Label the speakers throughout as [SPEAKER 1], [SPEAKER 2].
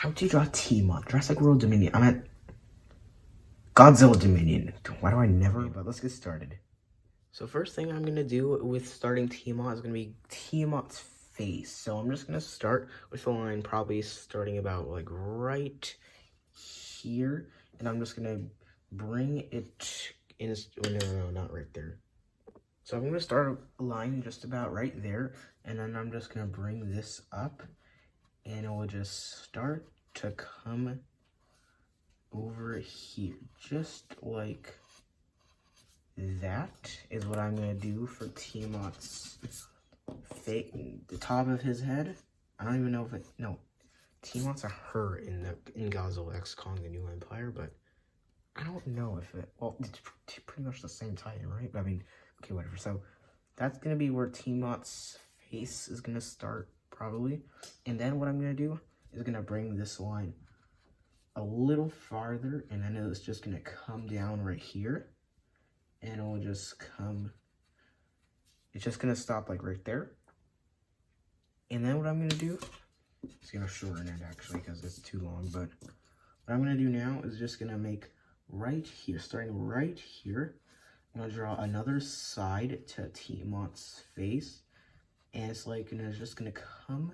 [SPEAKER 1] How to draw Tiamat? Jurassic World Dominion. I'm at Godzilla Dominion. Why do I never? Okay, but let's get started. So first thing I'm gonna do with starting Tiamat is gonna be Tiamat's face. So I'm just gonna start with a line probably starting about like right here, and I'm just gonna bring it in. Oh, no, not right there. So I'm gonna start a line just about right there, and then I'm just gonna bring this up, and it will just start to come over here, just like that is what I'm gonna do for Tiamat's face, the top of his head. I don't even know if it, no, Tiamat's a her in Godzilla X Kong: The New Empire, but I don't know if it, well, it's pretty much the same title, right? But I mean, okay, whatever. So that's gonna be where Tiamat's face is gonna start, probably. And then what I'm gonna do is gonna bring this line a little farther, and then it's just gonna come down right here, and it'll just come, it's just gonna stop like right there. And then what I'm gonna do, it's gonna shorten it actually because it's too long, but what I'm gonna do now is just gonna make right here, starting right here, I'm gonna draw another side to Tiamat's face, and it's like, and it's just gonna come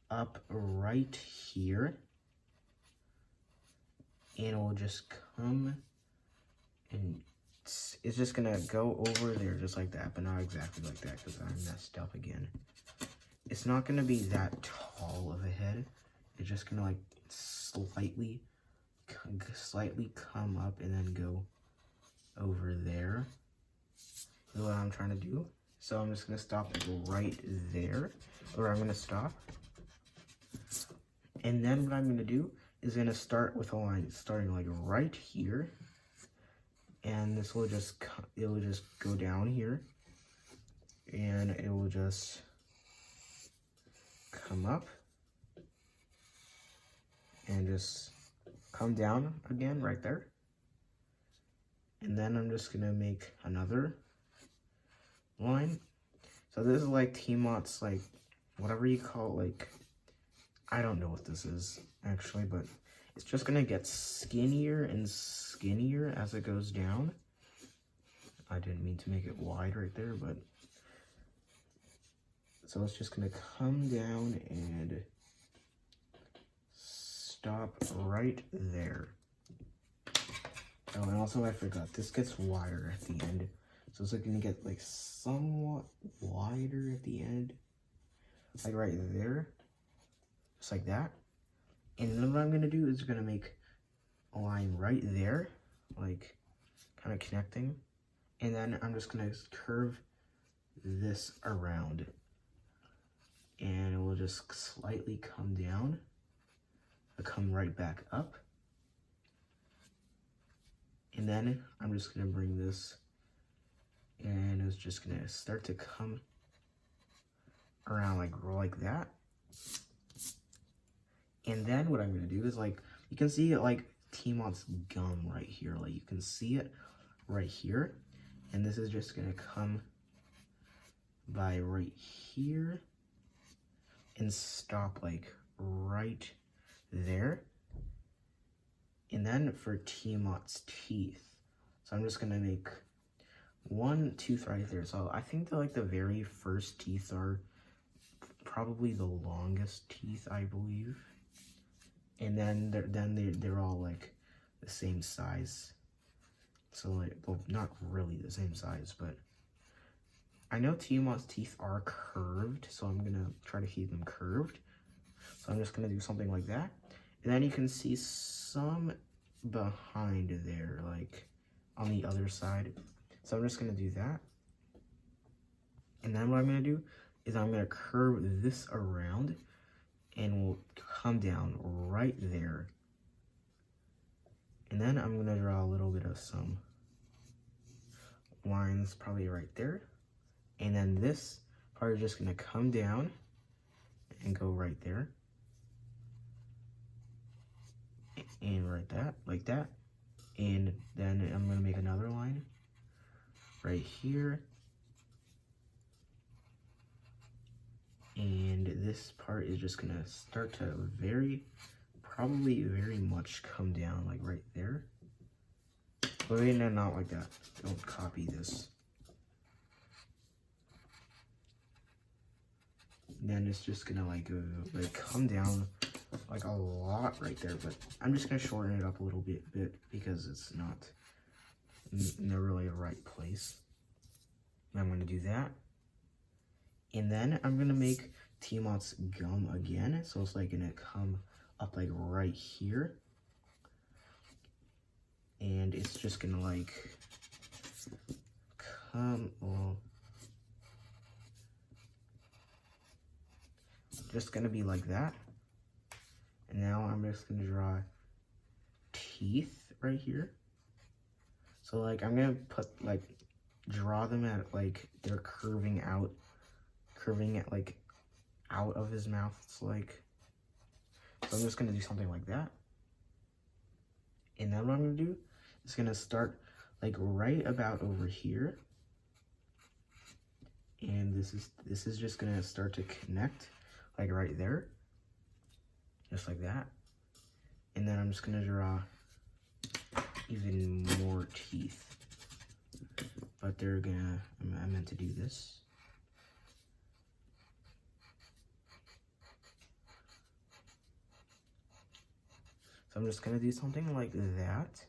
[SPEAKER 1] up right here, and it will just come, and it's just gonna go over there just like that, but not exactly like that because I messed up again. It's not gonna be that tall of a head. It's just gonna like slightly come up and then go over there. Is what I'm trying to do. So I'm just gonna stop right there, or I'm gonna stop. And then what I'm gonna do is gonna start with a line starting like right here, and this will just, it will just go down here, and it will just come up and just come down again right there. And then I'm just gonna make another line. So this is like Tiamat's, like, whatever you call it, like, I don't know what this is actually, but it's just gonna get skinnier and skinnier as it goes down. I didn't mean to make it wide right there, but so it's just gonna come down and stop right there. Oh, and also I forgot, this gets wider at the end. So it's like gonna get like somewhat wider at the end, like right there, just like that. And then what I'm gonna do is gonna make a line right there, like kind of connecting. And then I'm just gonna curve this around, and it will just slightly come down, come right back up. And then I'm just gonna bring this, and it's just gonna start to come around like that. And then what I'm gonna do is, like, you can see it like Tiamat's gum right here, like you can see it right here. And this is just gonna come by right here and stop like right there. And then for Tiamat's teeth, so I'm just gonna make one tooth right there. So I think that like the very first teeth are probably the longest teeth, I believe. And then they're all like the same size. So like, well, not really the same size, but I know Tiamat's teeth are curved, so I'm gonna try to keep them curved. So I'm just gonna do something like that. And then you can see some behind there, like on the other side. So I'm just gonna do that. And then what I'm gonna do is I'm gonna curve this around, and we'll come down right there. And then I'm gonna draw a little bit of some lines probably right there. And then this part is just gonna come down and go right there. And right that, like that. And then I'm gonna make another line right here. And this part is just gonna start to very probably very much come down like right there. But maybe not like that. Don't copy this. Then it's just gonna like come down like a lot right there. But I'm just gonna shorten it up a little bit because it's not in the really right place. And I'm gonna do that. And then I'm gonna make Tiamat's gum again. So it's like gonna come up like right here. And it's just gonna like come, well, just gonna be like that. And now I'm just gonna draw teeth right here. So like I'm gonna put like, draw them at like, they're curving it like out of his mouth. It's like, so I'm just gonna do something like that. And then what I'm gonna do is gonna start like right about over here. And this is just gonna start to connect like right there. Just like that. And then I'm just gonna draw even more teeth. But they're gonna, I meant to do this. So I'm just gonna do something like that.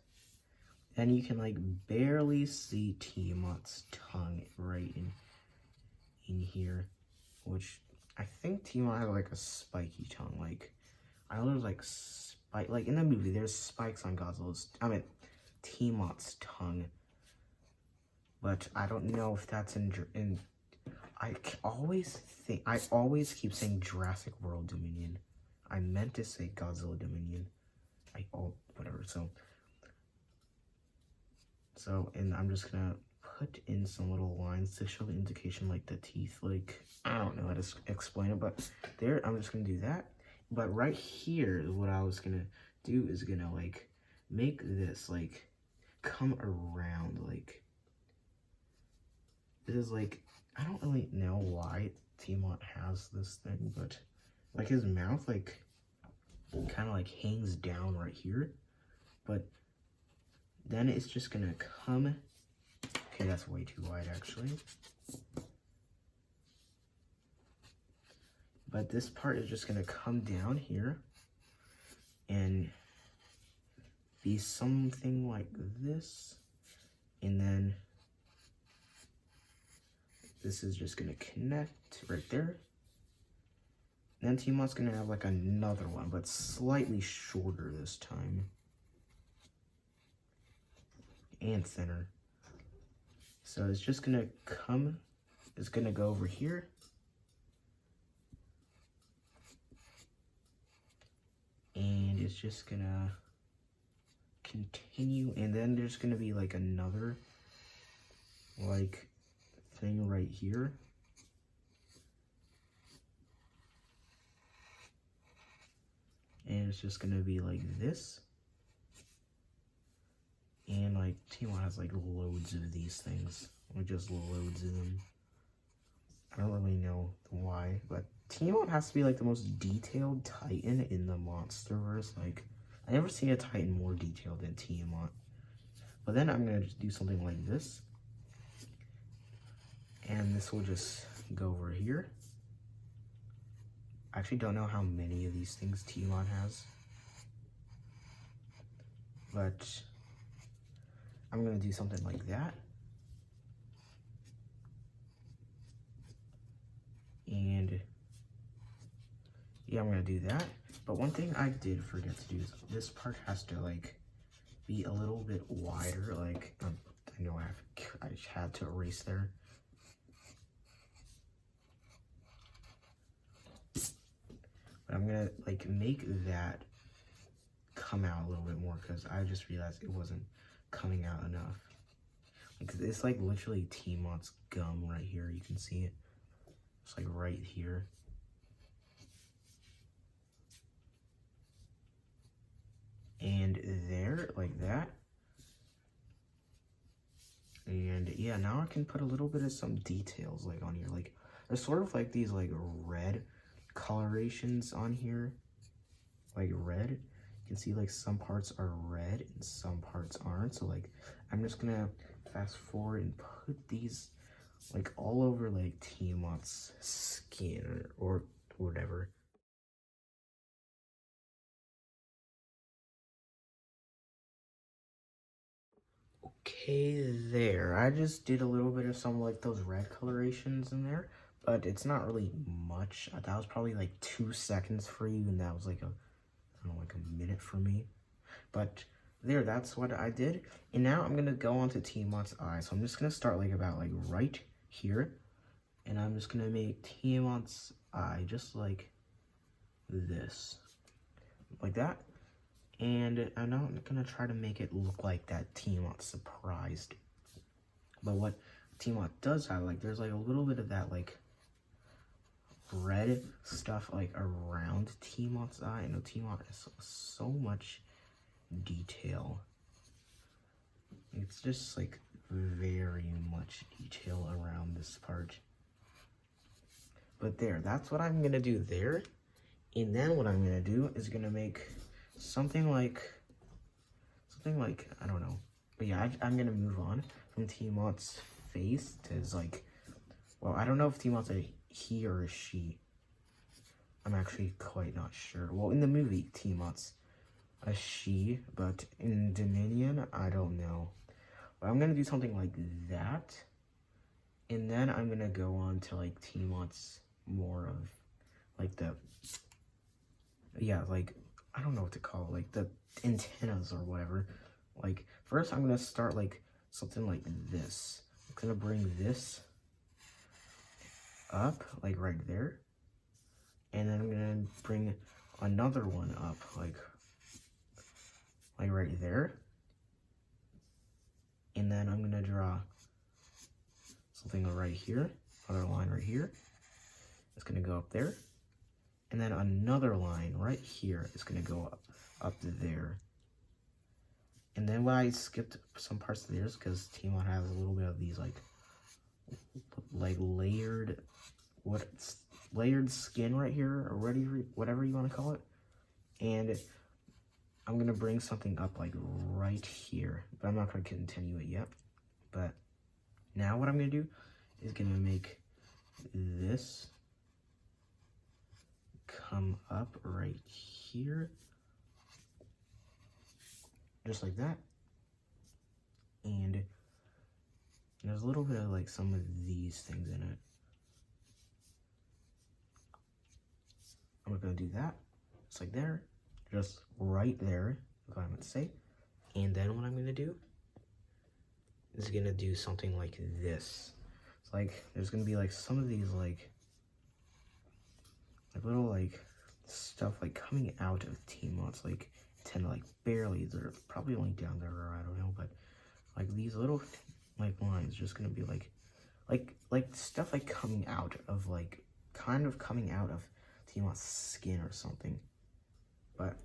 [SPEAKER 1] And you can like barely see Tiamat's tongue right in here, which I think Tiamat has like a spiky tongue. Like I know there's like like in the movie there's spikes on Tiamat's tongue, but I don't know if that's in I always keep saying Jurassic World Dominion. I meant to say Godzilla Dominion. Whatever. So, and I'm just gonna put in some little lines to show the indication, like the teeth, like, I don't know how to explain it, but there, I'm just gonna do that. But right here, what I was gonna do is gonna, like, make this, like, come around, like, this is, like, I don't really know why Tiamat has this thing, but, like, his mouth, like, kind of, like, hangs down right here, but then it's just gonna come, okay, that's way too wide, actually. But this part is just gonna come down here and be something like this. And then this is just gonna connect right there. And then Tiamat's gonna have like another one, but slightly shorter this time. And thinner. So it's just gonna come, it's gonna go over here. And it's just gonna continue, and then there's gonna be like another like thing right here. And it's just gonna be like this. And like Tiamat has like loads of these things, like just loads of them. I don't really know why, but Tiamat has to be like the most detailed Titan in the Monsterverse. Like, I never seen a Titan more detailed than Tiamat. But then I'm gonna just do something like this, and this will just go over here. I actually don't know how many of these things Tiamat has, but I'm gonna do something like that. And yeah, I'm gonna do that. But one thing I did forget to do is this part has to like be a little bit wider. Like I know I had to erase there. But I'm gonna like make that come out a little bit more because I just realized it wasn't coming out enough. Like, it's like literally Tiamat's gum right here. You can see it. It's like right here. And there, like that. And yeah, now I can put a little bit of some details like on here. Like there's sort of like these like red colorations on here. Like red. can see like some parts are red and some parts aren't. So like I'm just gonna fast forward and put these like all over like Tiamat's skin or whatever. Okay, there. I just did a little bit of some like those red colorations in there, but it's not really much. That was probably like 2 seconds for you, and that was like I don't know, like a minute for me. But there, that's what I did. And now I'm gonna go on to Tiamat's eye. So I'm just gonna start like about like right here, and I'm just gonna make Tiamat's eye just like this, like that. And I'm not gonna try to make it look like that Tiamat's surprised. But what Tiamat does have, like, there's like a little bit of that like red stuff like around Tiamat's eye. I know Tiamat has so much detail. It's just like very much detail around this part. But there, that's what I'm gonna do there. And then what I'm gonna do is gonna make something like, I don't know. But yeah, I'm gonna move on from Tiamat's face to his like, well, I don't know if Tiamat's a he or a she. I'm actually quite not sure. Well, in the movie, Tiamat's a she, but in Dominion, I don't know. But I'm gonna do something like that. And then I'm gonna go on to like Tiamat's more of like the, yeah, like, I don't know what to call it, like the antennas or whatever. Like, first I'm gonna start like something like this. I'm gonna bring this up, like right there. And then I'm gonna bring another one up, like right there. And then I'm gonna draw something right here, another line right here. It's gonna go up there. And then another line right here is gonna go up to there. And then when I skipped some parts of theirs because Tiamat has a little bit of these like layered skin right here, or whatever you want to call it. And I'm gonna bring something up like right here, but I'm not gonna continue it yet. But now what I'm gonna do is gonna make this come up right here, just like that. And there's a little bit of like some of these things in it. I'm gonna do that, just like there, just right there, is what I meant to say. And then what I'm gonna do is gonna do something like this. It's like there's gonna be like some of these like little like stuff like coming out of Tiamat's like antenna, like barely. They're probably only down there, or I don't know, but like these little like lines just gonna be like stuff like coming out of like kind of coming out of Tiamat's skin or something. But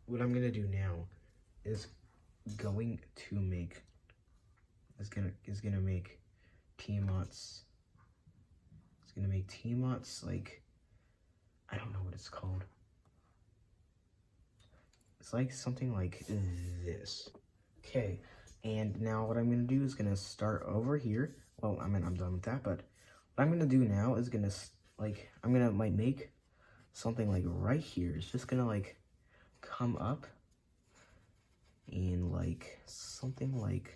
[SPEAKER 1] what I'm gonna do now is going to make Tiamat's like, I don't know what it's called. It's like something like this. Okay, and now what I'm gonna do is gonna start over here. Well, I mean, I'm done with that, but what I'm gonna do now is I'm gonna make something like right here. It's just gonna like come up and like something like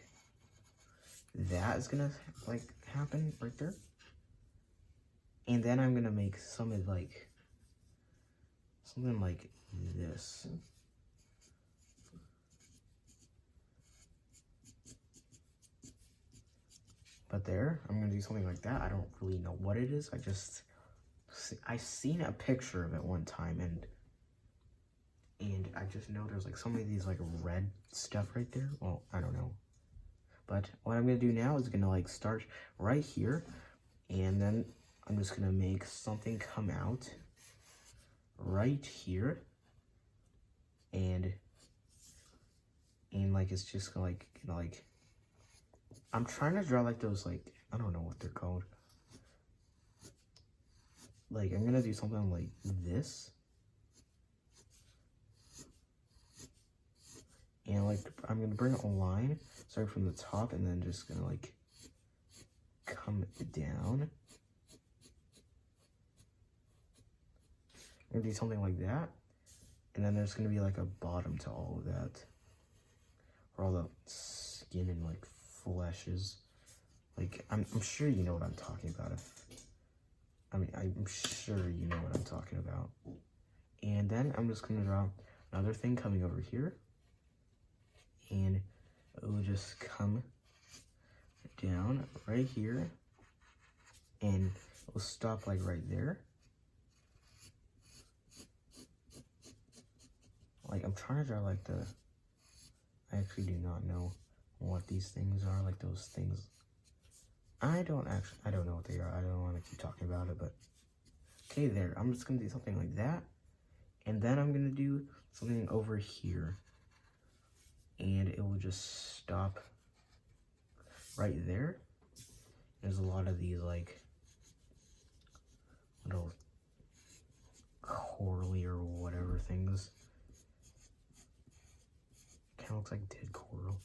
[SPEAKER 1] that is gonna like happen right there. And then I'm gonna make something like this. But there, I'm gonna do something like that. I don't really know what it is. I seen a picture of it one time, and I just know there's like some of these like red stuff right there. Well, I don't know. But what I'm gonna do now is gonna like start right here, and then I'm just gonna make something come out right here, and like it's just gonna like I'm trying to draw like those like, I don't know what they're called. Like I'm gonna do something like this. And like, I'm gonna bring a line starting from the top and then just gonna like come down. I'm gonna do something like that. And then there's gonna be like a bottom to all of that. Where all the skin and like flesh is. Like, I'm sure you know what I'm talking about. I'm sure you know what I'm talking about. And then I'm just gonna draw another thing coming over here. And it will just come down right here. And it will stop like right there. Like, I'm trying to draw like the, I actually do not know what these things are, like those things. I don't know what they are. I don't want to keep talking about it, but okay, there. I'm just going to do something like that. And then I'm going to do something over here. And it will just stop right there. There's a lot of these, like, little corally or whatever things. Kind of looks like dead coral.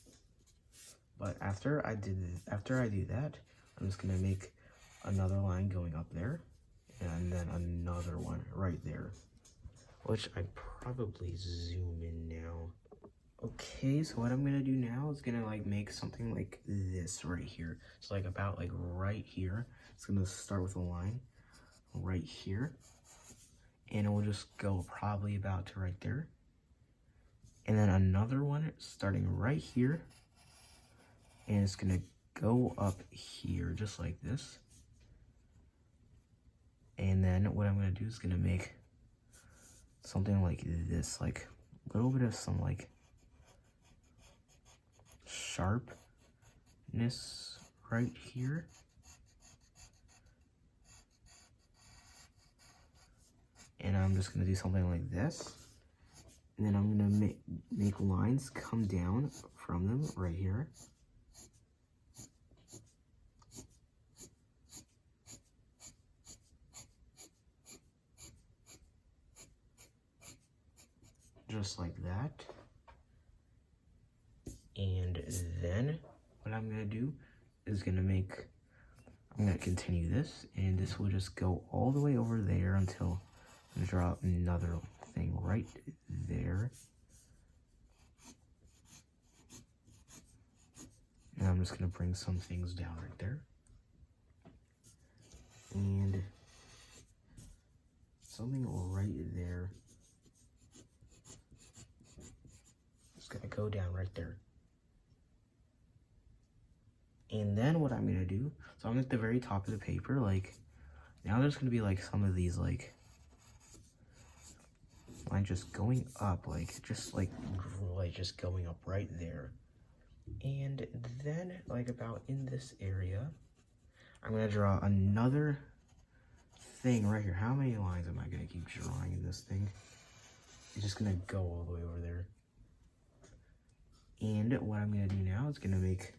[SPEAKER 1] But after I do that, I'm just going to make another line going up there. And then another one right there. Which I'd probably zoom in now. Okay, so what I'm gonna do now is gonna like make something like this right here. So like about like right here. It's gonna start with a line right here. And it will just go probably about to right there. And then another one starting right here. And it's gonna go up here just like this. And then what I'm gonna do is gonna make something like this, like a little bit of some like sharpness right here. And I'm just gonna do something like this. And then I'm gonna make lines come down from them right here. Just like that. And then what I'm gonna do is I'm gonna continue this, and this will just go all the way over there until I draw another thing right there. And I'm just gonna bring some things down right there. And something right there. It's gonna go down right there. And then what I'm gonna do, so I'm at the very top of the paper, like, now there's gonna be like some of these like lines just going up, like, just going up right there. And then, like, about in this area, I'm gonna draw another thing right here. How many lines am I gonna keep drawing in this thing? It's just gonna go all the way over there. And what I'm gonna do now is gonna make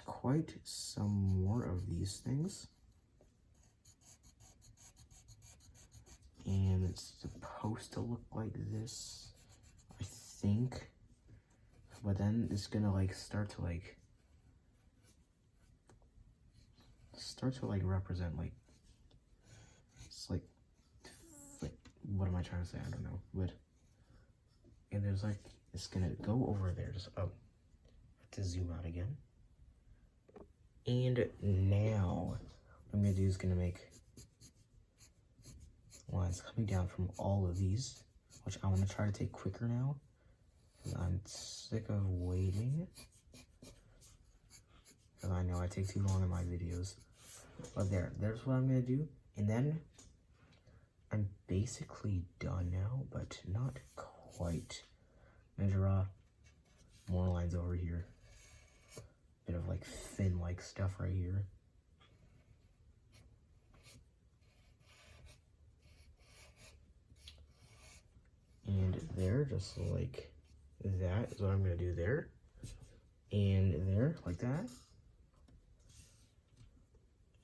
[SPEAKER 1] quite some more of these things. And it's supposed to look like this, I think. But then it's gonna like start to represent like, it's like what am I trying to say? I don't know. But and there's like, it's gonna go over there, just to zoom out again. And now what I'm gonna do is gonna make lines coming down from all of these, which I want to try to take quicker now. I'm sick of waiting, because I know I take too long in my videos. But there's what I'm gonna do, and then I'm basically done now, but not quite. I'm gonna draw more lines over here. Bit of like fin-like stuff right here. And there, just like that is what I'm gonna do there. And there, like that.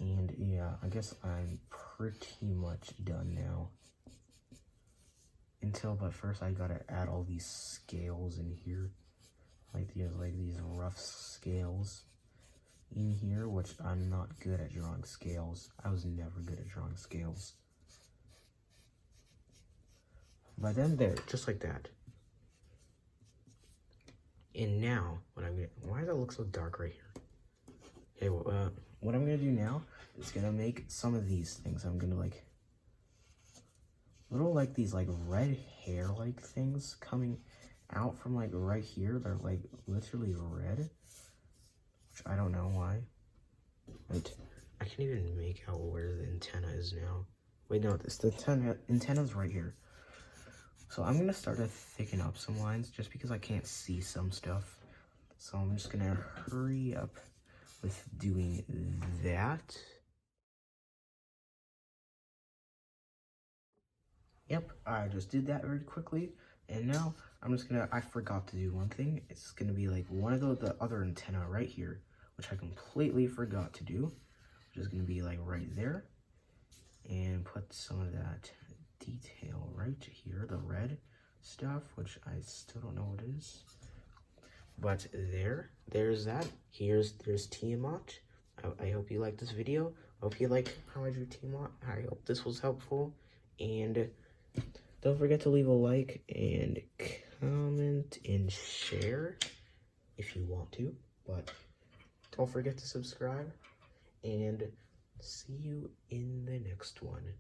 [SPEAKER 1] And yeah, I guess I'm pretty much done now. but first I gotta add all these scales in here. Like these rough scales in here, which I'm not good at drawing scales. I was never good at drawing scales. But then there, just like that. And now, why does that look so dark right here? Okay, what I'm gonna do now is gonna make some of these things. I'm gonna like, little like these like red hair like things coming out from like right here. They're like literally red, which I don't know why. Wait, I can't even make out where the antenna is now. Wait, no, the antenna's right here. So I'm gonna start to thicken up some lines just because I can't see some stuff. So I'm just gonna hurry up with doing that. Yep, I just did that very quickly. And now I'm just gonna, I forgot to do one thing. It's gonna be like one of the other antenna right here, which I completely forgot to do, which is gonna be like right there. And put some of that detail right here, the red stuff, which I still don't know what it is. But there's that. There's Tiamat. I hope you liked this video. I hope you liked how I drew Tiamat. I hope this was helpful. And don't forget to leave a like and comment and share if you want to. But don't forget to subscribe. And see you in the next one.